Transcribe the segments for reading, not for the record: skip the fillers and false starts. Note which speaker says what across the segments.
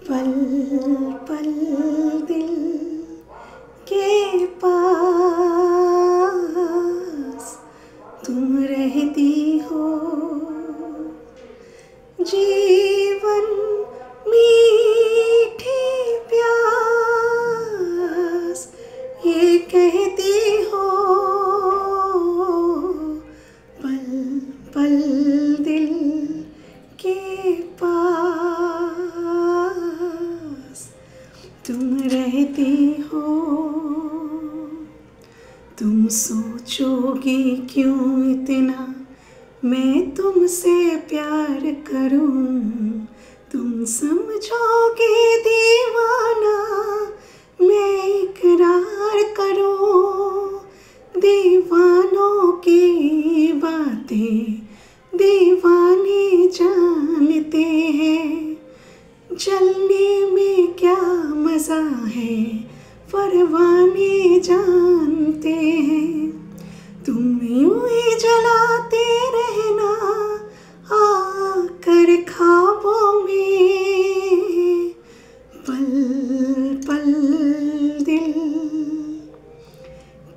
Speaker 1: पल पल दिल के पास तुम रहती हो, जीवन मीठी प्यास ये कहती हो, पल पल दिल के पास तुम रहती हो। तुम सोचोगी क्यों इतना मैं तुमसे प्यार करूं, तुम समझोगे दीवाना मैं इकरार करूं। दीवानों की बातें दीवाने जानते हैं, जलने में क्या मज़ा है परवाने जानते हैं। तुम यूं ही जलाते रहना आकर ख्वाबों में, पल पल दिल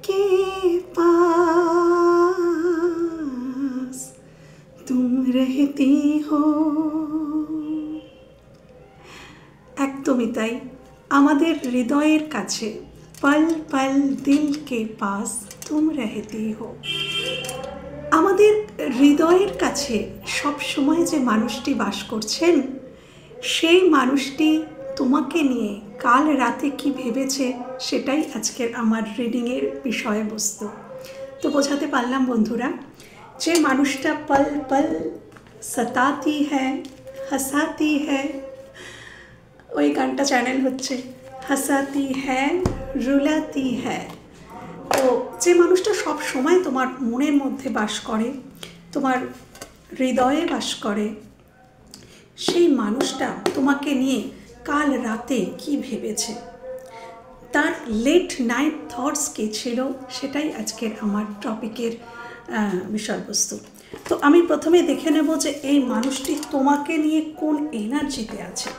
Speaker 1: के पास तुम रहती हो। একদমই তাই, আমাদের হৃদয়ের কাছে পল পল দিল কে পাস তুম রহতি হো। আমাদের হৃদয়ের কাছে সব সময় যে মানুষটি বাস করছেন, সেই মানুষটি তোমাকে নিয়ে কাল রাতে কি ভেবেছে সেটাই আজকের আমার রিডিংয়ের বিষয়বস্তু। তো বোঝাতে পারলাম বন্ধুরা, যে মানুষটা পল পল সতাতি হ্যায় হাসাতি হ্যায়, ওই গানটা চ্যানেল হচ্ছে হাসাতি হ্যায় রুলাতি হ্যায়। তো যে মানুষটা সব সময় তোমার মনের মধ্যে বাস করে, তোমার হৃদয়ে বাস করে, সেই মানুষটা তোমাকে নিয়ে কাল রাতে কি ভেবেছে, তার লেট নাইট থটস কী ছিল, সেটাই আজকের আমার টপিকের বিষয়বস্তু। তো আমি প্রথমে দেখে নেব যে এই মানুষটি তোমাকে নিয়ে কোন এনার্জিতে আছে,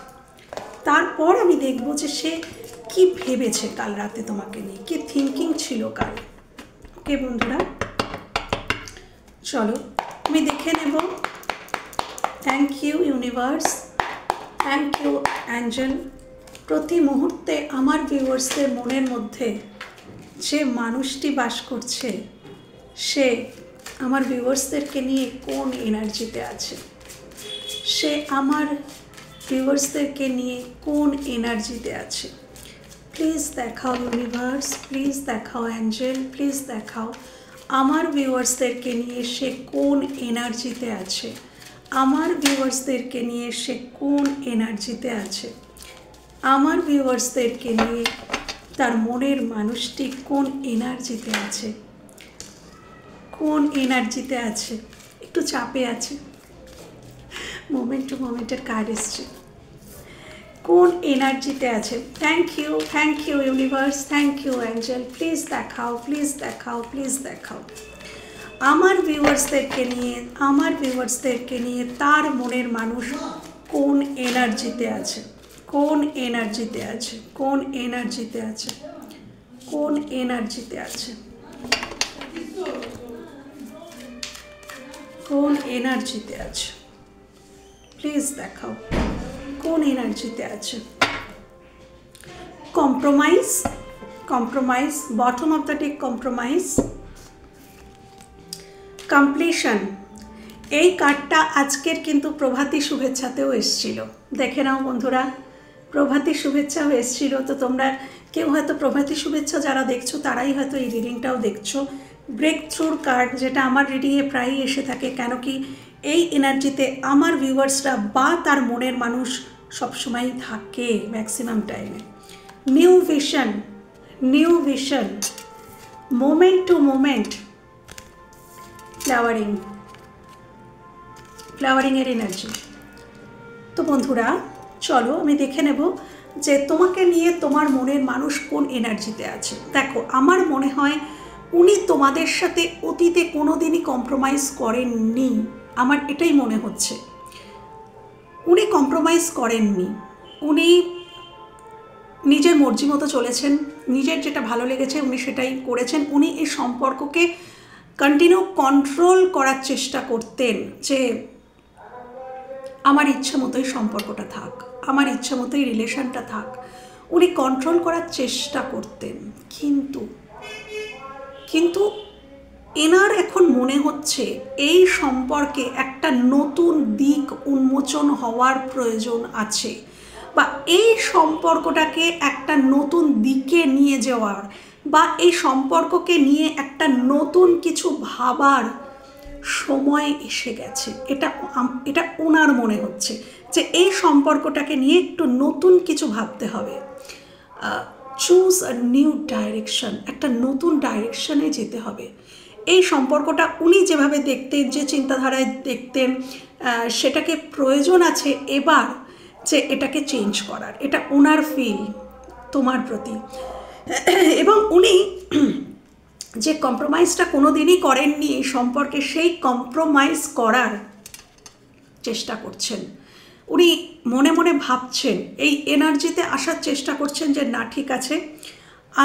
Speaker 1: তারপর আমি দেখব যে সে কি ভেবেছে কাল রাতে তোমাকে নিয়ে, কি থিঙ্কিং ছিল কাল। ওকে বন্ধুরা, চলো আমি দেখে নেব। Thank you universe, thank you angel. প্রতি মুহূর্তে আমার ভিউয়ার্সদের মনের মধ্যে যে মানুষটি বাস করছে, সে আমার ভিউয়ার্সদেরকে নিয়ে কোন এনার্জিতে আছে, সে আমার ভিউয়ার্সদেরকে নিয়ে কোন এনার্জিতে আছে। প্লিজ দেখাও ইউনিভার্স, প্লিজ দেখাও অ্যাঞ্জেল, প্লিজ দেখাও আমার ভিউয়ার্সদেরকে নিয়ে সে কোন এনার্জিতে আছে, আমার ভিউয়ার্সদেরকে নিয়ে সে কোন এনার্জিতে আছে, আমার ভিউয়ার্সদেরকে নিয়ে তার মনের মানুষটি কোন এনার্জিতে আছে, কোন এনার্জিতে আছে। একটু চাপে আছে, মোমেন্ট টু মোমেন্টের কার্ড এসছে, কোন এনার্জিতে আছে। Thank you universe, thank you angel. Please দেখাও, প্লিজ দেখাও, প্লিজ দেখাও আমার ভিউয়ার্সদেরকে নিয়ে তার মনের মানুষ কোন এনার্জিতে আছে, কোন এনার্জিতে আছে, কোন এনার্জিতে আছে, কোন এনার্জিতে আছে, কোন এনার্জিতে আছে। প্লিজ দেখাও কোন এনার্জিতে আছে। Compromise, bottom of the deck compromise, completion. এই কার্ডটা আজকের কিন্তু প্রভাতী শুভেচ্ছাতেও এসেছিল, দেখে নাও বন্ধুরা, প্রভাতী শুভেচ্ছাও এসেছিল। তো তোমরা কেউ হয়তো প্রভাতী শুভেচ্ছা যারা দেখছো তারাই হয়তো এই রিডিংটাও দেখছো। ব্রেক থ্রুর কার্ড, যেটা আমার রিডিংয়ে প্রায়ই এসে থাকে, কেন কি এই এনার্জিতে আমার ভিউয়ার্সরা বা তার মনের মানুষ সবসময়ই থাকে ম্যাক্সিমাম টাইমে। New vision, moment to moment, ফ্লাওয়ারিংয়ের এনার্জি। তো বন্ধুরা চলো আমি দেখে নেব যে তোমাকে নিয়ে তোমার মনের মানুষ কোন এনার্জিতে আছে। দেখো, আমার মনে হয় উনি তোমাদের সাথে অতীতে কোনো দিনই কম্প্রোমাইজ করেননি, আমার এটাই মনে হচ্ছে। উনি কম্প্রোমাইজ করেননি, উনি নিজের মর্জি মতো চলেছেন, নিজের যেটা ভালো লেগেছে উনি সেটাই করেছেন। উনি এই সম্পর্ককে কন্টিনিউ কন্ট্রোল করার চেষ্টা করতেন, যে আমার ইচ্ছে মতোই সম্পর্কটা থাক, আমার ইচ্ছে মতোই রিলেশনটা থাক, উনি কন্ট্রোল করার চেষ্টা করতেন। কিন্তু এনার এখন মনে হচ্ছে এই সম্পর্কে একটা নতুন দিক উন্মোচন হওয়ার প্রয়োজন আছে, বা এই সম্পর্কটাকে একটা নতুন দিকে নিয়ে যাওয়ার, বা এই সম্পর্ককে নিয়ে একটা নতুন কিছু ভাবার সময় এসে গেছে। এটা ওনার মনে হচ্ছে যে এই সম্পর্কটাকে নিয়ে একটু নতুন কিছু ভাবতে হবে। চুজ আ নিউ ডাইরেকশন, একটা নতুন ডাইরেকশনে যেতে হবে। এই সম্পর্কটা উনি যেভাবে দেখতেন, যে চিন্তাধারায় দেখতেন, সেটাকে প্রয়োজন আছে এবার যে এটাকে চেঞ্জ করার। এটা ওনার ফিল তোমার প্রতি। এবং উনি যে কম্প্রোমাইজটা কোনো দিনই করেননি এই সম্পর্কে, সেই কম্প্রোমাইজ করার চেষ্টা করছেন। উনি মনে মনে ভাবছেন, এই এনার্জিতে আসার চেষ্টা করছেন যে না ঠিক আছে,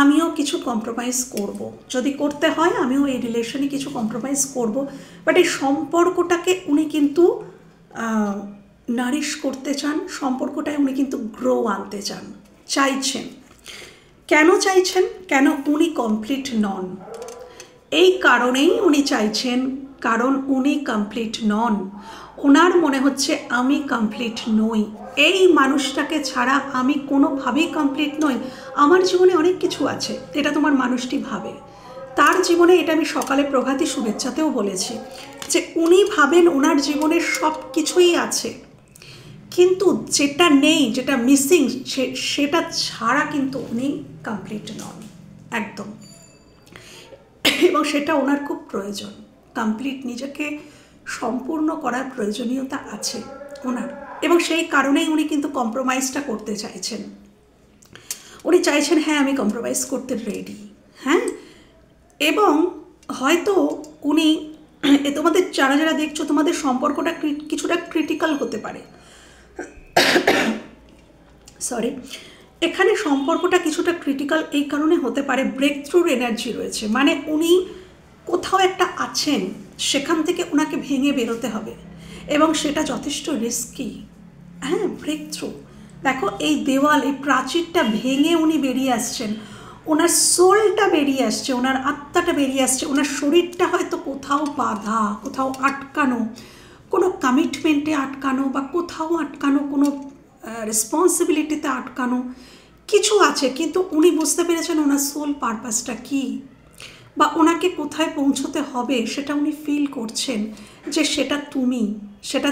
Speaker 1: আমিও কিছু কম্প্রোমাইজ করব, যদি করতে হয় আমিও এই রিলেশনে কিছু কম্প্রোমাইজ করব। বাট এই সম্পর্কটাকে উনি কিন্তু নারিশ করতে চান, সম্পর্কটায় উনি কিন্তু গ্রো আনতে চাইছেন। কেন চাইছেন? কেন? উনি কমপ্লিট নন। এই কারণেই উনি চাইছেন, কারণ উনি কমপ্লিট নন। ওনার মনে হচ্ছে আমি কমপ্লিট নই, এই মানুষটাকে ছাড়া আমি কোনোভাবেই কমপ্লিট নই, আমার জীবনে অনেক কিছু আছে, এটা তোমার মানুষটি ভাবে। তার জীবনে, এটা আমি সকালে প্রভাতী শুভেচ্ছাতেও বলেছি, যে উনি ভাবেন ওনার জীবনে সব কিছুই আছে, কিন্তু যেটা নেই, যেটা মিসিং, সেটা ছাড়া কিন্তু উনি কমপ্লিট নন একদম। এবং সেটা ওনার খুব প্রয়োজন, কমপ্লিট নিজেকে সম্পূর্ণ করার প্রয়োজনীয়তা আছে ওনার। এবং সেই কারণেই উনি কিন্তু কম্প্রোমাইজটা করতে চাইছেন। উনি চাইছেন হ্যাঁ আমি কম্প্রোমাইজ করতে রেডি, হ্যাঁ। এবং হয়তো উনি, তোমাদের যারা যারা দেখছো, তোমাদের সম্পর্কটা কিছুটা ক্রিটিক্যাল হতে পারে, সরি, এখানে সম্পর্কটা কিছুটা ক্রিটিক্যাল এই কারণে হতে পারে, ব্রেক থ্রুর এনার্জি রয়েছে। মানে উনি কোথাও একটা আছেন, সেখান থেকে ওনাকে ভেঙে বেরোতে হবে, এবং সেটা যথেষ্ট রিস্কি। হ্যাঁ, ব্রেক থ্রু। দেখো এই দেওয়াল, এই প্রাচীরটা ভেঙে উনি বেরিয়ে আসছেন, ওনার সোলটা বেরিয়ে আসছে, ওনার আত্মাটা বেরিয়ে আসছে, ওনার শরীরটা হয়তো কোথাও বাধা, কোথাও আটকানো, কোনো কমিটমেন্টে আটকানো, বা কোথাও আটকানো, কোনো রেসপন্সিবিলিটিতে আটকানো কিছু আছে। কিন্তু উনি বুঝতে পেরেছেন ওনার সোল পারপাসটা কী, বা ওনাকে কোথায় পৌঁছতে হবে সেটা উনি ফিল করছেন, যে সেটা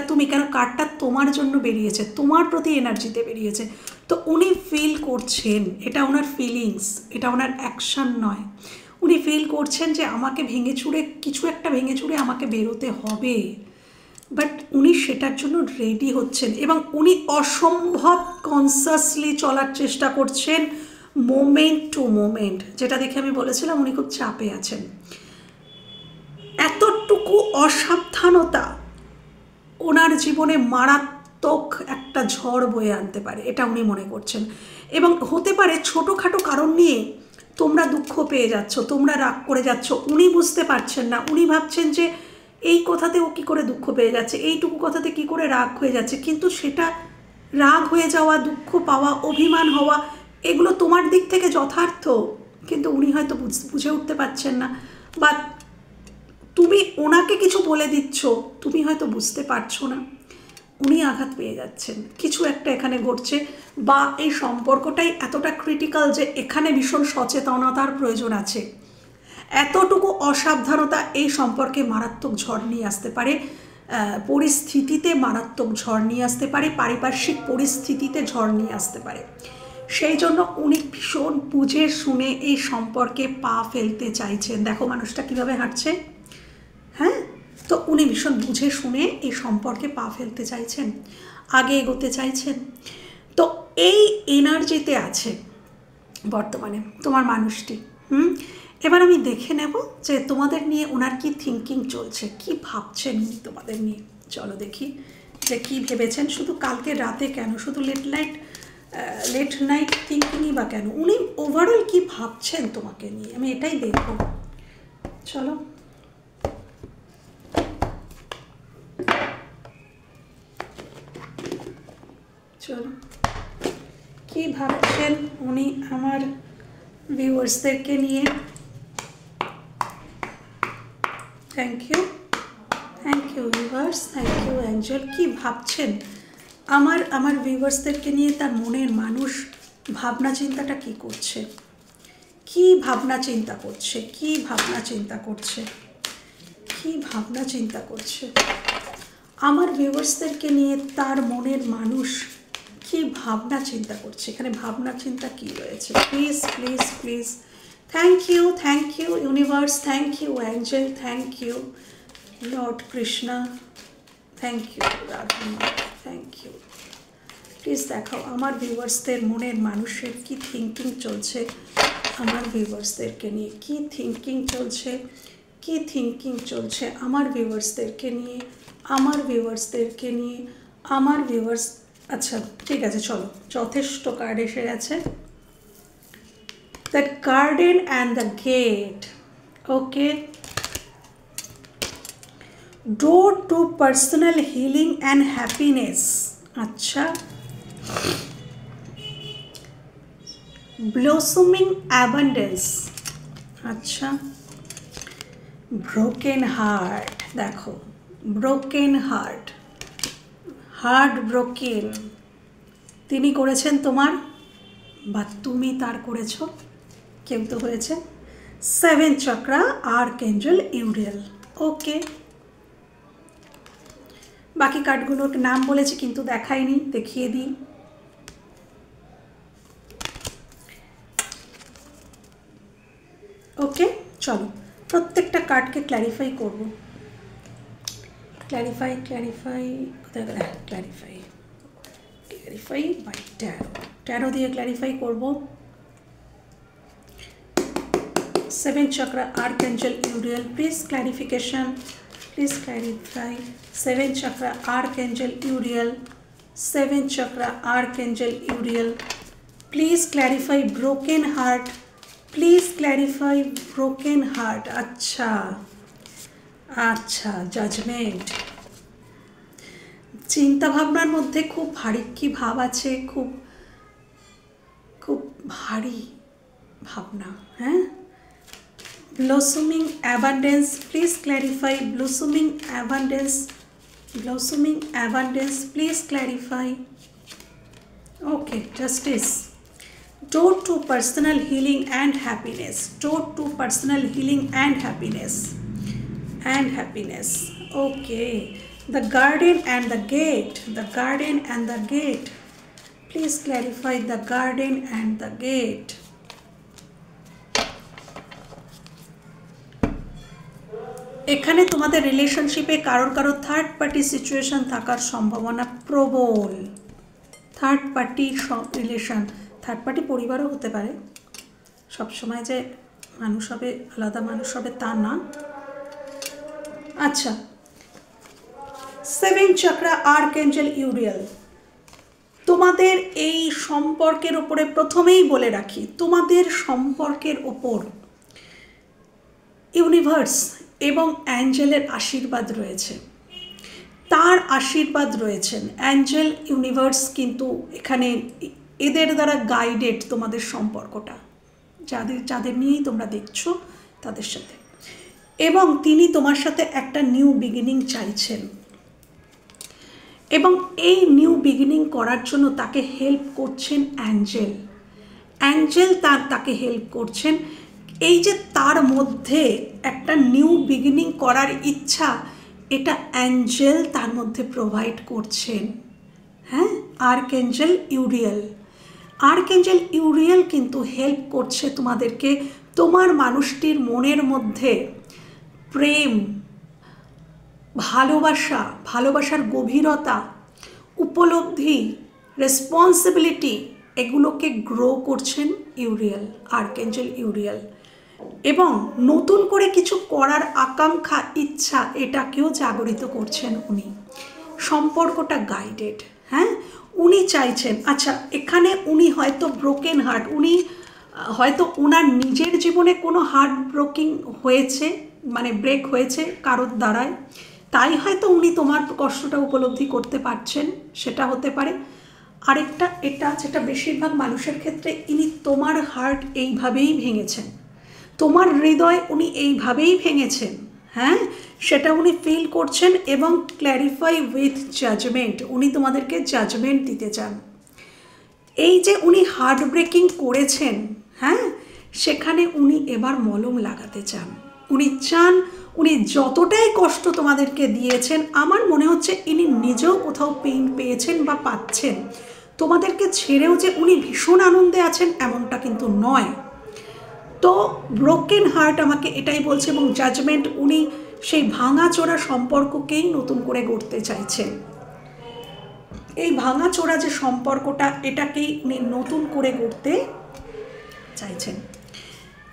Speaker 1: তুমি কেন, কার্ডটা তোমার জন্য বেরিয়েছে, তোমার প্রতি এনার্জিতে বেরিয়েছে, তো উনি ফিল করছেন, এটা ওনার ফিলিংস, এটা ওনার অ্যাকশন নয়। উনি ফিল করছেন যে আমাকে কিছু একটা ভেঙে চুরে আমাকে বেরোতে হবে, বাট উনি সেটার জন্য রেডি হচ্ছেন, এবং উনি অসম্ভব কনসাসলি চলার চেষ্টা করছেন, মোমেন্ট টু মোমেন্ট। যেটা দেখে আমি বলেছিলাম উনি খুব চাপে আছেন। এতটুকু অসাবধানতা ওনার জীবনে মারাত্মক একটা ঝড় বয়ে আনতে পারে, এটা উনি মনে করছেন। এবং হতে পারে ছোটোখাটো কারণ নিয়ে তোমরা দুঃখ পেয়ে যাচ্ছ, তোমরা রাগ করে যাচ্ছ, উনি বুঝতে পারছেন না। উনি ভাবছেন যে এই কথাতে ও কী করে দুঃখ পেয়ে যাচ্ছে, এইটুকু কথাতে কী করে রাগ হয়ে যাচ্ছে, কিন্তু সেটা রাগ হয়ে যাওয়া, দুঃখ পাওয়া, অভিমান হওয়া, এগুলো তোমার দিক থেকে যথার্থ, কিন্তু উনি হয়তো বুঝে উঠতে পারছেন না, বা তুমি ওনাকে কিছু বলে দিচ্ছ, তুমি হয়তো বুঝতে পারছো না, উনি আঘাত পেয়ে যাচ্ছেন, কিছু একটা এখানে ঘটছে, বা এই সম্পর্কটাই এতটা ক্রিটিক্যাল যে এখানে ভীষণ সচেতনতার প্রয়োজন আছে। এতটুকু অসাবধানতা এই সম্পর্কে মারাত্মক ঝড় নিয়ে আসতে পারে, পরিস্থিতিতে মারাত্মক ঝড় নিয়ে আসতে পারে, পারিপার্শ্বিক পরিস্থিতিতে ঝড় নিয়ে আসতে পারে। সেই জন্য উনি ভীষণ বুঝে শুনে এই সম্পর্কে পা ফেলতে চাইছেন। দেখো মানুষটা কীভাবে হাঁটছে, হ্যাঁ। তো উনি ভীষণ বুঝে শুনে এই সম্পর্কে পা ফেলতে চাইছেন, আগে এগোতে চাইছেন। তো এই এনার্জিতে আছে বর্তমানে তোমার মানুষটি। এবার আমি দেখে নেব যে তোমাদের নিয়ে ওনার কি থিঙ্কিং চলছে, কি ভাবছেন উনি তোমাদের নিয়ে। চলো দেখি যে কী ভেবেছেন। শুধু কালকে রাতে কেন, শুধু লেট নাইট লেট নাইট থিঙ্কিংই বা কেন, উনি ওভারঅল কি ভাবছেন তোমাকে নিয়ে, আমি এটাই দেখব। চলো চলো কি ভাবছেন উনি আমার ভিউয়ার্সদেরকে নিয়ে। Thank you viewers, thank you angel. কি ভাবছেন আমার ভিউয়ার্সদেরকে নিয়ে, তার মনের মানুষ ভাবনা চিন্তাটা কি করছে, কি ভাবনা চিন্তা করছে, কি ভাবনা চিন্তা করছে, কি ভাবনা চিন্তা করছে আমার ভিউয়ার্সদেরকে নিয়ে, তার মনের মানুষ কি ভাবনা চিন্তা করছে, এখানে ভাবনা চিন্তা কি রয়েছে। Please please please, thank you universe, thank you angel, thank you lord Krishna, thank you Radha, thank you. Please দেখাও আমার ভিউয়ার্সদের মনের মানুষের কি থিঙ্কিং চলছে, আমার ভিউয়ার্সদেরকে নিয়ে কি থিঙ্কিং চলছে, কি থিঙ্কিং চলছে আমার ভিউয়ার্সদেরকে নিয়ে, আমার ভিউয়ার্সদেরকে নিয়ে, আমার ভিউয়ার্স। আচ্ছা ঠিক আছে, চলো যথেষ্ট কার্ড এসে গেছে। The garden and the gate, okay. Door to personal healing and happiness, আচ্ছা। ব্লসমিং অ্যাবান্ডেন্স, আচ্ছা। ব্রোকেন হার্ট, দেখো ব্রোকেন হার্ট, হার্ট ব্রোকেন তিনি করেছেন তোমার, বা তুমি তার করেছ, কেউ তো হয়েছে। 7 চক্রা আর্কএঞ্জেল ইউরিয়েল, ওকে। বাকি কার্ডগুলোর নাম বলেছি কিন্তু দেখাইনি, দেখিয়ে দিই। ওকে চলো প্রত্যেকটা কার্ডকে ক্ল্যারিফাই করব। ক্ল্যারিফাই কোথায় গেল, ক্ল্যারিফাই বাই ট্যারো দিয়ে ক্ল্যারিফাই করব। 7 chakra archangel Uriel, please clarification, please clarify. 7 chakra archangel Uriel, 7 chakra archangel Uriel, please clarify broken heart, please clarify broken heart. আচ্ছা জাজমেন্ট, চিন্তা ভাবনার মধ্যে খুব ভারী কি ভাব আছে, খুব খুব ভারী ভাবনা, হ্যাঁ। ব্লসমিং abundance, please clarify ব্লসমিং abundance, ব্লসমিং abundance, please clarify. Okay, justice, door to personal healing and happiness, door to personal healing and happiness, and happiness. Okay, the garden and the gate, the garden and the gate, please clarify the garden and the gate. এখানে তোমাদের রিলেশনশিপে কারোর third party situation থাকার সম্ভাবনা প্রবল। Third party relation, third party পরিবারও হতে পারে, সবসময় যে মানুষ হবে আলাদা মানুষ হবে তা না। আচ্ছা, 7 চক্রা আর্কএঞ্জেল ইউরিয়েল, তোমাদের এই সম্পর্কের ওপরে প্রথমেই বলে রাখি, তোমাদের সম্পর্কের ওপর ইউনিভার্স এবং অ্যাঞ্জেলের আশীর্বাদ রয়েছে, তার আশীর্বাদ রয়েছেন অ্যাঞ্জেল ইউনিভার্স, কিন্তু এখানে এদের দ্বারা গাইডেড তোমাদের সম্পর্কটা, যাদের নিয়েই তোমরা দেখছো তাদের সাথে, এবং তিনি তোমার সাথে একটা নিউ বিগিনিং চাইছেন, এবং এই নিউ বিগিনিং করার জন্য তাকে হেল্প করছেন অ্যাঞ্জেল। অ্যাঞ্জেল তাকে হেল্প করছেন, এই যে তার মধ্যে একটা নিউ বিগিনিং করার ইচ্ছা, এটা অ্যাঞ্জেল তার মধ্যে প্রোভাইড করছেন, হ্যাঁ। আর্কএঞ্জেল ইউরিয়েল, আর্কএঞ্জেল ইউরিয়েল কিন্তু হেল্প করছে তোমাদেরকে তোমার মানুষটির মনের মধ্যে প্রেম, ভালোবাসা, ভালোবাসার গভীরতা, উপলব্ধি, রেসপন্সিবিলিটি, এগুলোকে গ্রো করছেন ইউরিয়েল, আর্কএঞ্জেল ইউরিয়েল, এবং নতুন করে কিছু করার আকাঙ্ক্ষা, ইচ্ছা, এটাকেও জাগরিত করছেন উনি। সম্পর্কটা গাইডেড, হ্যাঁ। উনি চাইছেন, আচ্ছা এখানে উনি হয়তো ব্রোকেন হার্ট, উনি হয়তো ওনার নিজের জীবনে কোনো হার্ট ব্রোকিং হয়েছে, মানে ব্রেক হয়েছে কারোর দ্বারায়, তাই হয়তো উনি তোমার কষ্টটা উপলব্ধি করতে পারছেন, সেটা হতে পারে। আরেকটা এটা যেটা বেশিরভাগ মানুষের ক্ষেত্রে, ইনি তোমার হার্ট এইভাবেই ভেঙেছেন, তোমার হৃদয় উনি এইভাবেই ভেঙেছেন, হ্যাঁ সেটা উনি ফিল করছেন এবং ক্ল্যারিফাই উইথ জাজমেন্ট, উনি তোমাদেরকে জাজমেন্ট দিতে চান। এই যে উনি হার্ট ব্রেকিং করেছেন, হ্যাঁ সেখানে উনি এবার মলম লাগাতে চান। উনি চান, উনি যতটাই কষ্ট তোমাদেরকে দিয়েছেন, আমার মনে হচ্ছে ইনি নিজেও কোথাও পেইন পেয়েছেন বা পাচ্ছেন। তোমাদেরকে ছেড়েও যে উনি ভীষণ আনন্দে আছেন এমনটা কিন্তু নয়। তো ব্রোকেন হার্ট আমাকে এটাই বলছে, এবং জাজমেন্ট, উনি সেই ভাঙাচোরা সম্পর্ককেই নতুন করে গড়তে চাইছেন। এই ভাঙাচোরা যে সম্পর্কটা, এটাকেই উনি নতুন করে গড়তে চাইছেন।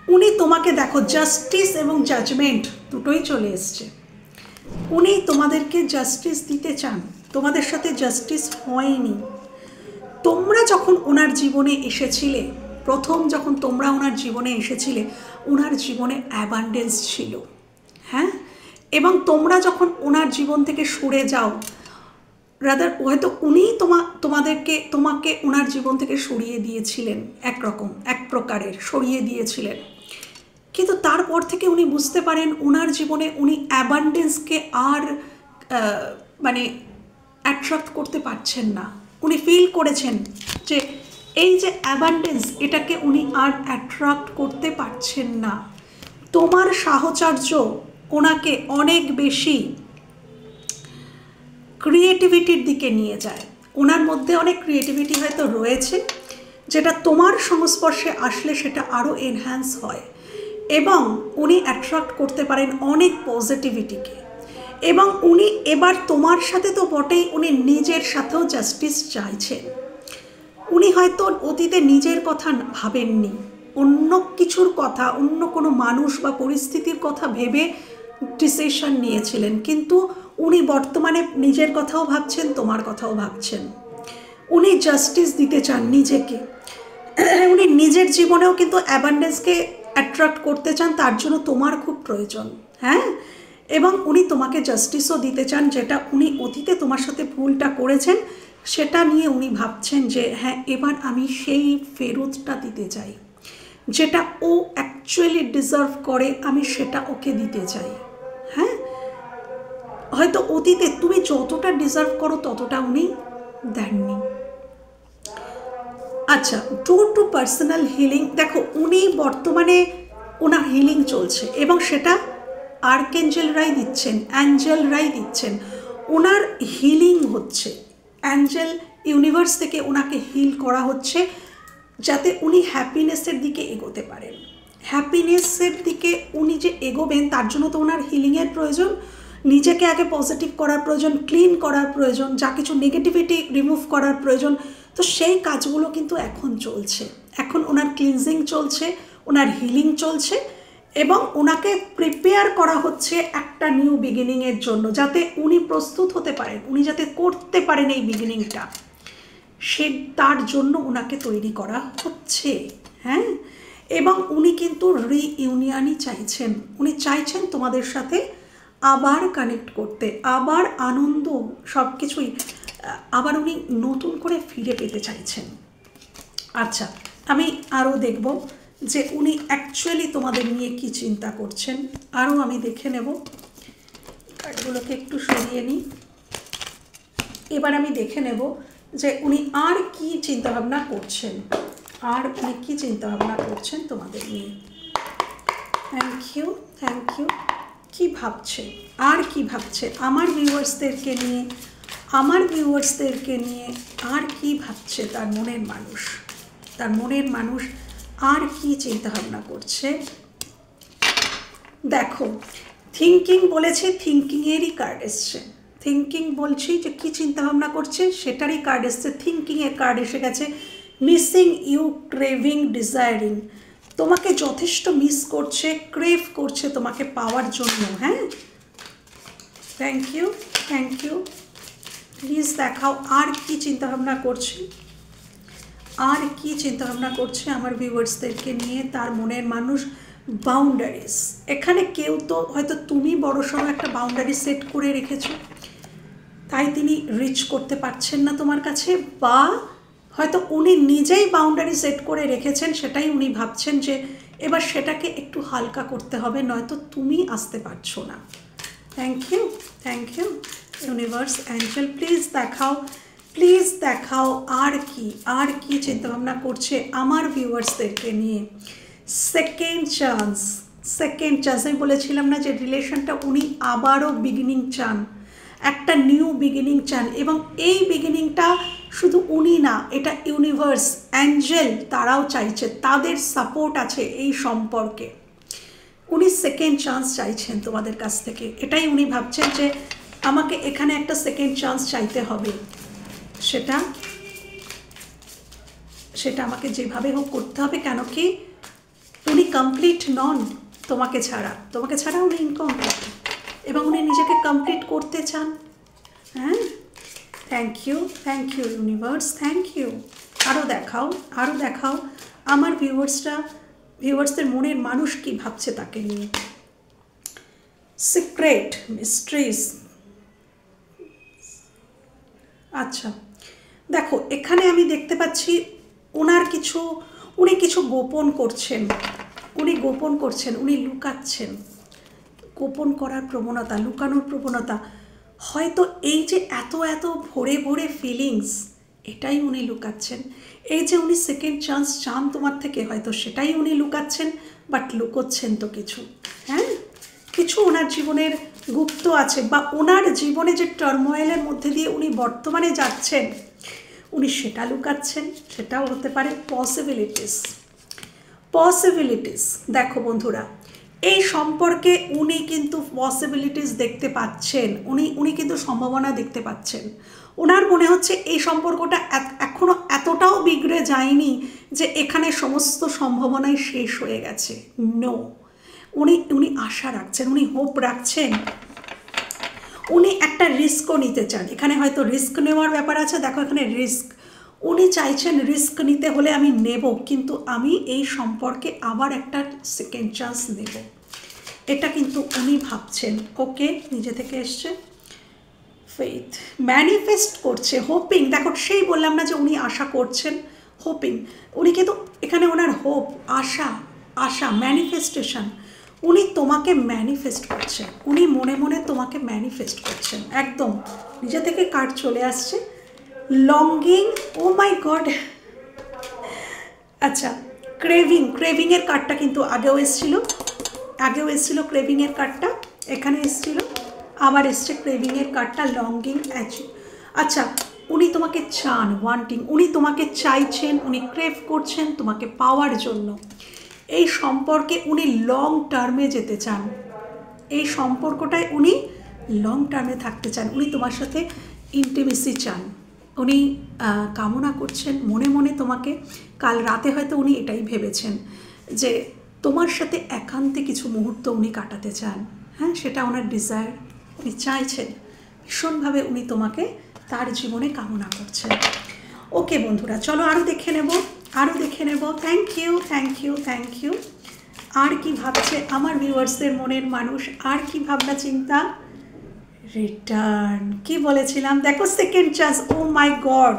Speaker 1: উনি তোমাকে দেখো, জাস্টিস এবং জাজমেন্ট দুটোই চলে এসছে। উনি তোমাদেরকে জাস্টিস দিতে চান, তোমাদের সাথে জাস্টিস হয়নি। তোমরা যখন ওনার জীবনে এসেছিলে, প্রথম যখন তোমরা ওনার জীবনে এসেছিলে, ওনার জীবনে অ্যাবান্ডেন্স ছিল, হ্যাঁ, এবং তোমরা যখন ওনার জীবন থেকে সরে যাও, রাদার হয়তো উনিই তোমাকে ওনার জীবন থেকে সরিয়ে দিয়েছিলেন, এক প্রকারের সরিয়ে দিয়েছিলেন। কিন্তু তারপর থেকে উনি বুঝতে পারেন ওনার জীবনে উনি অ্যাবান্ডেন্সকে আর মানে অ্যাট্রাক্ট করতে পারছেন না। উনি ফিল করেছেন যে এই যে অ্যাবান্ডেন্স, এটাকে উনি আর অ্যাট্রাক্ট করতে পারছেন না। তোমার সাহচর্য ওনাকে অনেক বেশি ক্রিয়েটিভিটির দিকে নিয়ে যায়। ওনার মধ্যে অনেক ক্রিয়েটিভিটি হয়তো রয়েছে, যেটা তোমার সংস্পর্শে আসলে সেটা আরও এনহ্যান্স হয়, এবং উনি অ্যাট্রাক্ট করতে পারেন অনেক পজিটিভিটিকে। এবং উনি এবার তোমার সাথে তো বটেই, উনি নিজের সাথেও জাস্টিস চাইছেন। উনি হয়তো অতীতে নিজের কথা ভাবেননি, অন্য কিছুর কথা, অন্য কোনো মানুষ বা পরিস্থিতির কথা ভেবে ডিসিশন নিয়েছিলেন, কিন্তু উনি বর্তমানে নিজের কথাও ভাবছেন, তোমার কথাও ভাবছেন। উনি জাস্টিস দিতে চান নিজেকে, উনি নিজের জীবনেও কিন্তু অ্যাবান্ডেন্সকে অ্যাট্রাক্ট করতে চান, তার জন্য তোমার খুব প্রয়োজন, হ্যাঁ, এবং উনি তোমাকে জাস্টিসও দিতে চান, যেটা উনি অতীতে তোমার সাথে ভুলটা করেছেন সেটা নিয়ে উনি ভাবছেন যে হ্যাঁ এবার আমি সেই ফেরতটা দিতে চাই, যেটা ও অ্যাকচুয়ালি ডিজার্ভ করে, আমি সেটা ওকে দিতে চাই। হ্যাঁ, হয়তো অতীতে তুমি যতটা ডিজার্ভ করো ততটা উনি দেননি। আচ্ছা, ডোর টু পার্সোনাল হিলিং, দেখো উনি বর্তমানে ওনার হিলিং চলছে, এবং সেটা আর্কএঞ্জেলরাই দিচ্ছেন, অ্যাঞ্জেলরাই দিচ্ছেন। ওনার হিলিং হচ্ছে, অ্যাঞ্জেল ইউনিভার্স থেকে ওনাকে হিল করা হচ্ছে, যাতে উনি হ্যাপিনেসের দিকে এগোতে পারেন। হ্যাপিনেসের দিকে উনি যে এগোবেন, তার জন্য তো ওনার হিলিংয়ের প্রয়োজন, নিজেকে আগে পজিটিভ করার প্রয়োজন, ক্লিন করার প্রয়োজন, যা কিছু নেগেটিভিটি রিমুভ করার প্রয়োজন। তো সেই কাজগুলো কিন্তু এখন চলছে, এখন ওনার ক্লিনজিং চলছে, ওনার হিলিং চলছে, এবং ওনাকে প্রিপেয়ার করা হচ্ছে একটা নিউ বিগিনিংয়ের জন্য, যাতে উনি প্রস্তুত হতে পারেন, উনি যাতে করতে পারেন এই বিগিনিংটা, সে তার জন্য ওনাকে তৈরি করা হচ্ছে। হ্যাঁ, এবং উনি কিন্তু রিইউনিয়নই চাইছেন, উনি চাইছেন তোমাদের সাথে আবার কানেক্ট করতে, আবার আনন্দ সব কিছুই আবার উনি নতুন করে ফিরে পেতে চাইছেন। আচ্ছা, আমি আরও দেখব যে উনি অ্যাকচুয়ালি তোমাদের নিয়ে কি চিন্তা করছেন, আরও আমি দেখে নেব। কার্ডগুলোকে একটু সরিয়ে নিই। এবার আমি দেখে নেব যে উনি আর কি চিন্তাভাবনা করছেন, আর উনি কী চিন্তাভাবনা করছেন তোমাদের নিয়ে। Thank you, thank you. কী ভাবছে, আর কি ভাবছে আমার ভিউয়ার্সদেরকে নিয়ে, আমার ভিউয়ার্সদেরকে নিয়ে আর কি ভাবছে তার মনের মানুষ, তার মনের মানুষ আর কি চিন্তাভাবনা করছে। দেখো, থিঙ্কিং বলেছে, থিঙ্কিংয়েরই কার্ড এসছে। থিঙ্কিং বলছি যে কী চিন্তাভাবনা করছে সেটারই কার্ড এসছে, থিঙ্কিংয়ের কার্ড এসে গেছে। মিসিং ইউ, ক্রেভিং, ডিজায়ারিং, তোমাকে যথেষ্ট মিস করছে, ক্রেভ করছে তোমাকে পাওয়ার জন্য। হ্যাঁ, thank you, thank you, please দেখাও আর কি চিন্তাভাবনা করছে, আর কি চিন্তাভাবনা করছে আমার ভিউয়ার্সদেরকে নিয়ে, তার মনের মানুষ। বাউন্ডারিজ, এখানে কেউ তো হয়তো তুমি বড়সড় একটা বাউন্ডারি সেট করে রেখেছো, তাই তিনি রিচ করতে পারছেন না তোমার কাছে, বা হয়তো উনি নিজেই বাউন্ডারি সেট করে রেখেছেন, সেটাই উনি ভাবছেন যে এবার সেটাকে একটু হালকা করতে হবে, নয়তো তুমি আসতে পারছো না। Thank you, thank you universe, angel please দেখাও, প্লিজ দেখাও আর কি চিন্তাভাবনা করছে আমার ভিউয়ার্সদেরকে নিয়ে। সেকেন্ড চান্স, সেকেন্ড চান্স, আমি বলেছিলাম না যে রিলেশনটা উনি আবারও বিগিনিং চান, একটা নিউ বিগিনিং চান, এবং এই বিগিনিংটা শুধু উনি না, এটা ইউনিভার্স, অ্যাঞ্জেল তারাও চাইছে, তাদের সাপোর্ট আছে এই সম্পর্কে। উনি সেকেন্ড চান্স চাইছেন তোমাদের কাছ থেকে, এটাই উনি ভাবছেন যে আমাকে এখানে একটা সেকেন্ড চান্স চাইতে হবে, সেটা আমাকে যেভাবে হোক করতে হবে। কেন কি উনি কমপ্লিট নন তোমাকে ছাড়া উনি ইনকমপ্লিট, এবং উনি নিজেকে কমপ্লিট করতে চান। হ্যাঁ, thank you universe, thank you. আরও দেখাও আমার ভিউয়ার্সদের মনের মানুষ কি ভাবছে তাকে নিয়ে। সিক্রেট মিস্ট্রিজ, আচ্ছা দেখো এখানে আমি দেখতে পাচ্ছি উনি কিছু গোপন করছেন, উনি লুকাচ্ছেন, গোপন করার প্রবণতা, লুকানোর প্রবণতা, হয়তো এই যে এত ভরে ভরে ফিলিংস, এটাই উনি লুকাচ্ছেন। এই যে উনি সেকেন্ড চান্স চান তোমার থেকে, হয়তো সেটাই উনি লুকাচ্ছেন, বাট লুকোচ্ছেন তো কিছু। হ্যাঁ, কিছু ওনার জীবনের গুপ্ত আছে, বা ওনার জীবনে যে টার্মোয়েলের মধ্যে দিয়ে উনি বর্তমানে যাচ্ছেন, উনি সেটা লুকাচ্ছেন, সেটাও হতে পারে। পসিবিলিটিস, দেখো বন্ধুরা, এই সম্পর্কে উনি কিন্তু পসিবিলিটিস দেখতে পাচ্ছেন, উনি কিন্তু সম্ভাবনা দেখতে পাচ্ছেন। ওনার মনে হচ্ছে এই সম্পর্কটা এখনো এতটাও বিগড়ে যায়নি যে এখানে সমস্ত সম্ভাবনাই শেষ হয়ে গেছে। নো, উনি আশা রাখছেন, উনি হোপ রাখছেন, উনি একটা রিস্কও নিতে চান। এখানে হয়তো রিস্ক নেওয়ার ব্যাপার আছে, দেখো এখানে রিস্ক, উনি চাইছেন রিস্ক নিতে হলে আমি নেব, কিন্তু আমি এই সম্পর্কে আবার একটা সেকেন্ড চান্স নেব, এটা কিন্তু উনি ভাবছেন। ওকে, নিজে থেকে এসছে। ফেথ, ম্যানিফেস্ট করছে, হোপিং, দেখো সেই বললাম না যে উনি আশা করছেন, হোপিং, উনি কিন্তু এখানে ওনার হোপ, আশা ম্যানিফেস্টেশন, উনি তোমাকে ম্যানিফেস্ট করছেন, উনি মনে মনে তোমাকে ম্যানিফেস্ট করছেন, একদম নিজে থেকে কার্ড চলে আসছে। লঙ্গিং, ও মাই গড, আচ্ছা ক্রেভিংয়ের কার্ডটা কিন্তু আগেও এসেছিল ক্রেভিংয়ের কার্ডটা, এখানে এসেছিল, আবার এসছে ক্রেভিংয়ের কার্ডটা, লঙ্গিং, আচ্ছা উনি তোমাকে চান, ওয়ান্টিং, উনি তোমাকে চাইছেন, উনি ক্রেভ করছেন তোমাকে পাওয়ার জন্য। এই সম্পর্কে উনি লং টার্মে যেতে চান, এই সম্পর্কটায় উনি লং টার্মে থাকতে চান, উনি তোমার সাথে ইন্টিমেসি চান, উনি কামনা করছেন মনে মনে তোমাকে। কাল রাতে হয়তো উনি এটাই ভেবেছেন যে তোমার সাথে একান্তে কিছু মুহূর্ত উনি কাটাতে চান। হ্যাঁ, সেটা ওনার ডিজায়ার, উনি চাইছেন ভীষণভাবে, উনি তোমাকে তার জীবনে কামনা করছেন। ওকে বন্ধুরা, চলো আরও দেখে নেব। Thank you. আর কি ভাবছে আমার ভিউয়ার্সদের মনের মানুষ, আর কি ভাবনা চিন্তা। রিটার্ন, কি বলেছিলাম, দেখো সেকেন্ড চান্স, ও মাই গড,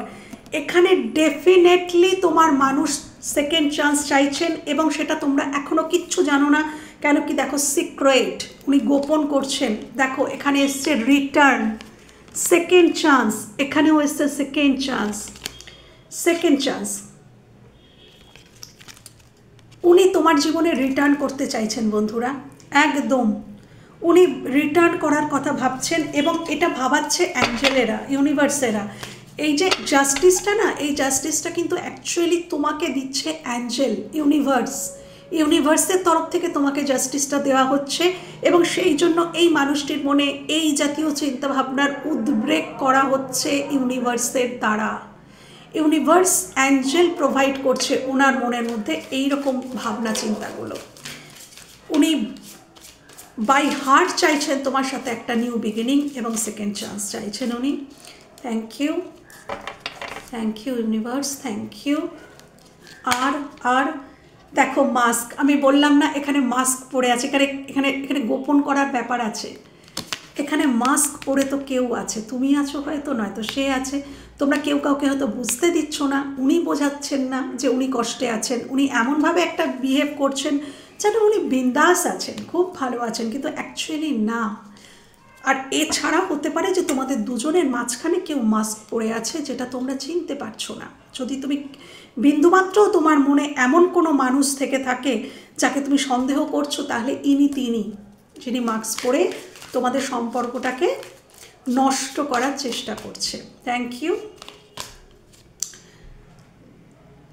Speaker 1: এখানে ডেফিনেটলি তোমার মানুষ সেকেন্ড চান্স চাইছেন, এবং সেটা তোমরা এখনও কিচ্ছু জানো না। কেন কি দেখো সিক্রেট, উনি গোপন করছেন। দেখো এখানে এসছে রিটার্ন, সেকেন্ড চান্স, এখানেও এসছে সেকেন্ড চান্স, উনি তোমার জীবনে রিটার্ন করতে চাইছেন বন্ধুরা, একদম উনি রিটার্ন করার কথা ভাবছেন, এবং এটা ভাবাচ্ছে অ্যাঞ্জেলেরা, ইউনিভার্সেরা। এই যে জাস্টিসটা না, এই জাস্টিসটা কিন্তু অ্যাকচুয়ালি তোমাকে দিচ্ছে অ্যাঞ্জেল, ইউনিভার্সের তরফ থেকে তোমাকে জাস্টিসটা দেওয়া হচ্ছে, এবং সেই জন্য এই মানুষটির মনে এই জাতীয় চিন্তাভাবনার উদ্রেক করা হচ্ছে ইউনিভার্সের দ্বারা। ইউনিভার্স, অ্যাঞ্জেল প্রোভাইড করছে ওনার মনের মধ্যে এই রকম ভাবনা চিন্তাগুলো। উনি বাই হার্ট চাইছেন তোমার সাথে একটা নিউ বিগিনিং, এবং সেকেন্ড চান্স চাইছেন উনি। Thank you, thank you universe, thank you. আর দেখো মাস্ক, আমি বললাম না এখানে মাস্ক পরে আছে, এখানে এখানে এখানে গোপন করার ব্যাপার আছে। এখানে মাস্ক পরে তো কেউ আছে, তুমি আছো হয়তো, নয়তো সে আছে, তোমরা কেউ কাউকে হয়তো বুঝতে দিচ্ছ না, উনি বোঝাচ্ছেন না যে উনি কষ্টে আছেন, উনি এমনভাবে একটা বিহেভ করছেন যেন উনি বিন্দাস আছেন, খুব ভালো আছেন, কিন্তু অ্যাকচুয়ালি না। আর এছাড়া হতে পারে যে তোমাদের দুজনের মাঝখানে কেউ মাস্ক পরে আছে যেটা তোমরা চিনতে পারছো না। যদি তুমি বিন্দুমাত্র তোমার মনে এমন কোনো মানুষ থেকে থাকে যাকে তুমি সন্দেহ করছো, তাহলে তিনি যিনি মাস্ক পরে তোমাদের সম্পর্কটাকে নষ্ট করার চেষ্টা করছে। Thank you.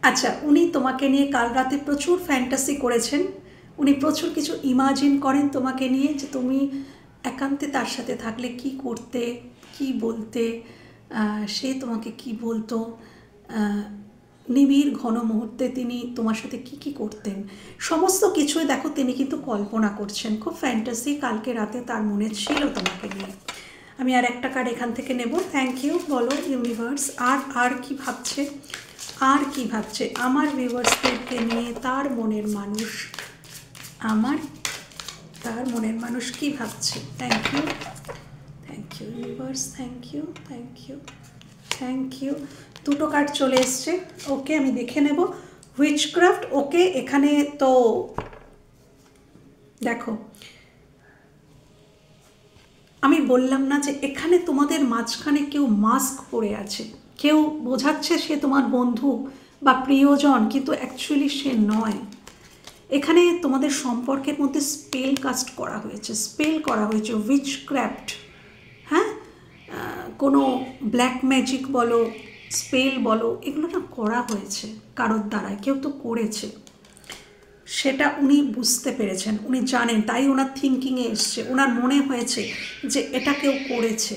Speaker 1: আচ্ছা, উনি তোমাকে নিয়ে কাল রাতে প্রচুর ফ্যান্টাসি করেছেন, উনি প্রচুর কিছু ইমাজিন করেন তোমাকে নিয়ে, যে তুমি একান্তে তার সাথে থাকলে কি করতে, কি বলতে, সে তোমাকে কি বলতো, নিবিড় ঘন মুহূর্তে তিনি তোমার সাথে কি কি করতেন, সমস্ত কিছুই দেখো তিনি কিন্তু কল্পনা করছেন, খুব ফ্যান্টাসি কালকে রাতে তার মনে ছিল তোমাকে নিয়ে। আমি আর একটা কার্ড এখান থেকে নেব। Thank you. বলো ইউনিভার্স, আর কি ভাবছে, আর কি ভাবছে আমার ভিউয়ার্সদেরকে নিয়ে তার মনের মানুষ, তার মনের মানুষ কি ভাবছে। Thank you, thank you universe, thank you, thank you, thank you. দুটো কার্ড চলে এসছে, ওকে আমি দেখে নেব। হুইচক্রাফট, ওকে। এখানে তো দেখো আমি বললাম না যে এখানে তোমাদের মাঝখানে কেউ মাস্ক পরে আছে, কেউ বোঝাচ্ছে সে তোমার বন্ধু বা প্রিয়জন, কিন্তু অ্যাকচুয়ালি সে নয়। এখানে তোমাদের সম্পর্কের মধ্যে স্পেল কাস্ট করা হয়েছে, স্পেল করা হয়েছে, উইচক্রাফট, হ্যাঁ, কোনো ব্ল্যাক ম্যাজিক বলো, স্পেল বলো, এগুলো না করা হয়েছে কারোর দ্বারায়, কেউ তো করেছে, সেটা উনি বুঝতে পেরেছেন, উনি জানেন, তাই ওনার থিঙ্কিংয়ে এসছে, ওনার মনে হয়েছে যে এটা কেউ করেছে,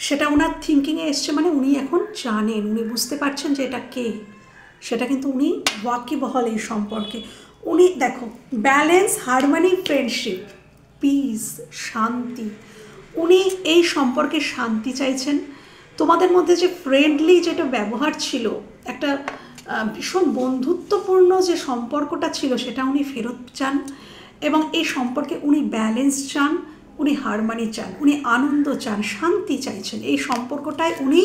Speaker 1: সেটা ওনার থিঙ্কিংয়ে এসছে, মানে উনি এখন জানেন, উনি বুঝতে পারছেন যে এটা কে, সেটা কিন্তু উনি ওয়াকিবহাল এই সম্পর্কে। উনি দেখো ব্যালেন্স, হারমোনি, ফ্রেন্ডশিপ, পিস, শান্তি, উনি এই সম্পর্কে শান্তি চাইছেন। তোমাদের মধ্যে যে ফ্রেন্ডলি যেটা ব্যবহার ছিল, একটা ভীষণ বন্ধুত্বপূর্ণ যে সম্পর্কটা ছিল, সেটা উনি ফেরত চান, এবং এই সম্পর্কে উনি ব্যালেন্স চান, উনি হারমোনি চান, উনি আনন্দ চান, শান্তি চাইছেন এই সম্পর্কটায়, উনি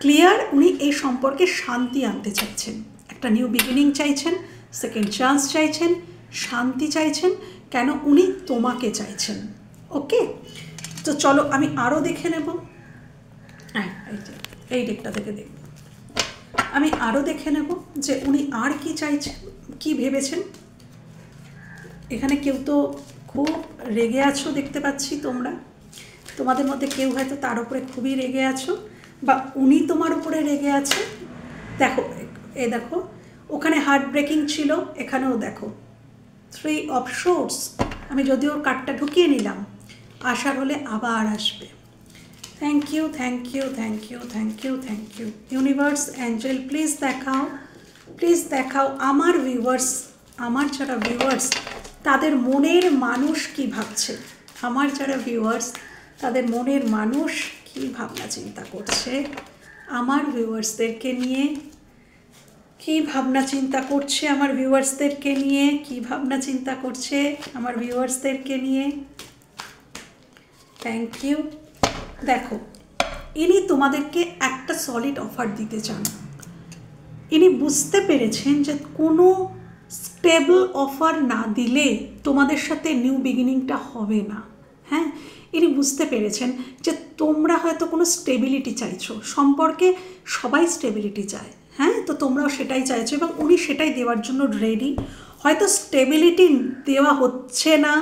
Speaker 1: ক্লিয়ার, উনি এই সম্পর্কে শান্তি আনতে চাইছেন, একটা নিউ বিগিনিং চাইছেন, সেকেন্ড চান্স চাইছেন, শান্তি চাইছেন, কেন উনি তোমাকে চাইছেন। ওকে, তো চলো আমি আরও দেখে নেব। হ্যাঁ, এই ডেকটা থেকে দেখব, আমি আরও দেখে নেব যে উনি আর কি চাইছেন, কি ভেবেছেন। এখানে কেউ তো খুব রেগে আছো দেখতে পাচ্ছি, তোমাদের মধ্যে কেউ হয়তো তার উপরে খুবই রেগে আছো, বা উনি তোমার উপরে রেগে আছে। দেখো দেখো ওখানে হার্ট ব্রেকিং ছিল, এখানেও দেখো 3 অফ সোর্ডস। আমি যদিও কার্ডটা ঢুকিয়ে নিলাম, আসার হলে আবার আসবে। Thank you, thank you, thank you, thank you, thank you universe, angel please দেখাও, প্লিজ দেখাও আমার ভিউয়ার্স, আমার যারা ভিউয়ার্স তাদের মনের মানুষ কি ভাবছে, আমার যারা ভিউয়ার্স তাদের মনের মানুষ কি ভাবনা চিন্তা করছে, আমার ভিউয়ার্সদেরকে নিয়ে কি ভাবনা চিন্তা করছে, আমার ভিউয়ার্সদেরকে নিয়ে কি ভাবনা চিন্তা করছে, আমার ভিউয়ার্সদেরকে নিয়ে। Thank you. দেখো ইনি তোমাদেরকে একটা সলিড অফার দিতে চান, ইনি বুঝতে পেরেছেন যে কোনো স্টেবল অফার না দিলে তোমাদের সাথে নিউ বিগিনিংটা হবে না। হ্যাঁ, ইনি বুঝতে পেরেছেন যে তোমরা হয়তো কোনো স্টেবিলিটি চাইছো, সম্পর্কে সবাই স্টেবিলিটি চায়, হ্যাঁ, তো তোমরাও সেটাই চাইছো, এবং উনি সেটাই দেওয়ার জন্য রেডি। হয়তো স্টেবিলিটি দেওয়া হচ্ছে না,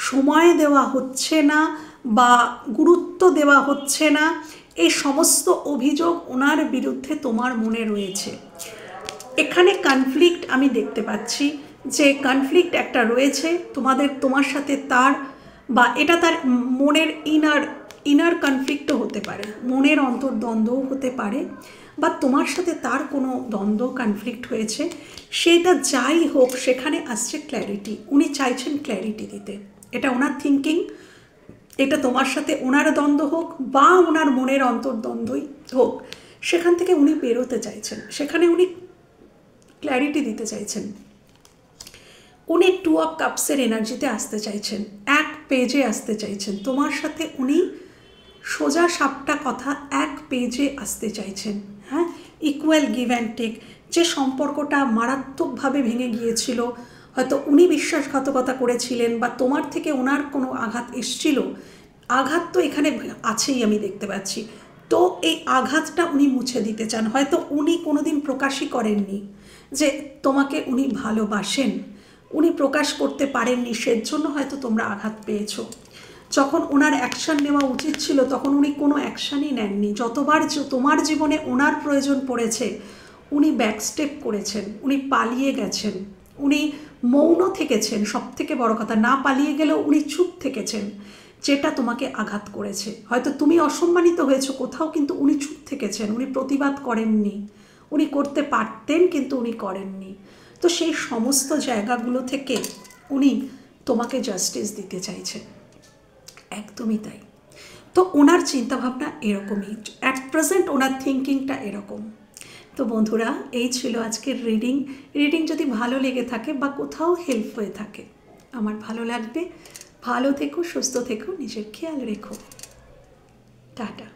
Speaker 1: সময় দেওয়া হচ্ছে না, বা গুরুত্ব দেওয়া হচ্ছে না, এই সমস্ত অভিযোগ ওনার বিরুদ্ধে তোমার মনে রয়েছে। এখানে কনফ্লিক্ট আমি দেখতে পাচ্ছি, যে কনফ্লিক্ট একটা রয়েছে তোমার সাথে তার, বা এটা তার মনের ইনার কনফ্লিক্টও হতে পারে, মনের অন্তর্দ্বন্দ্বও হতে পারে, বা তোমার সাথে তার কোনো দ্বন্দ্ব কনফ্লিক্ট হয়েছে, সেটা যাই হোক সেখানে আসছে ক্ল্যারিটি, উনি চাইছেন ক্ল্যারিটি দিতে, এটা ওনার থিঙ্কিং, এটা তোমার সাথে ওনার দ্বন্দ্ব হোক বা ওনার মনের অন্তর্দ্বন্দ্বই হোক, সেখান থেকে উনি বেরোতে চাইছেন, সেখানে উনি ক্ল্যারিটি দিতে চাইছেন। উনি 2 অফ কাপসের এনার্জিতে আসতে চাইছেন, এক পেজে আসতে চাইছেন তোমার সাথে। উনি সোজা সাপটা কথা এক পেজে আসতে চাইছেন। হ্যাঁ, ইকুয়াল গিভ অ্যান্ড টেক। যে সম্পর্কটা মারাত্মকভাবে ভেঙে গিয়েছিল, হয়তো উনি বিশ্বাসঘাতকতা করেছিলেন বা তোমার থেকে ওনার কোনো আঘাত এসছিল, আঘাত তো এখানে আছেই আমি দেখতে পাচ্ছি, তো এই আঘাতটা উনি মুছে দিতে চান। হয়তো উনি কোনোদিন প্রকাশই করেননি যে তোমাকে উনি ভালোবাসেন, উনি প্রকাশ করতে পারেননি, সেজন্য হয়তো তোমরা আঘাত পেয়েছো। যখন ওনার অ্যাকশান নেওয়া উচিত ছিল তখন উনি কোনো অ্যাকশানই নেননি। যতবার তোমার জীবনে ওনার প্রয়োজন পড়েছে উনি ব্যাকস্টেপ করেছেন, উনি পালিয়ে গেছেন, উনি মৌন থেকেছেন। সব থেকে বড় কথা, না পালিয়ে গেলেও উনি চুপ থেকেছেন, যেটা তোমাকে আঘাত করেছে। হয়তো তুমি অসম্মানিত হয়েছো কোথাও, কিন্তু উনি চুপ থেকেছেন, উনি প্রতিবাদ করেননি। উনি করতে পারতেন কিন্তু উনি করেননি। তো সেই সমস্ত জায়গাগুলো থেকে উনি তোমাকে জাস্টিস দিতে চাইছেন, একদমই তাই। তো ওনার চিন্তাভাবনা এরকমই, অ্যাট প্রেজেন্ট ওনার থিঙ্কিংটা এরকম। তো বন্ধুরা, এই ছিল আজকের রিডিং যদি ভালো লেগে থাকে বা কোথাও হেল্প হয়ে থাকে, আমার ভালো লাগবে। ভালো থেকো, সুস্থ থেকো, নিজের খেয়াল রেখো। টাটা।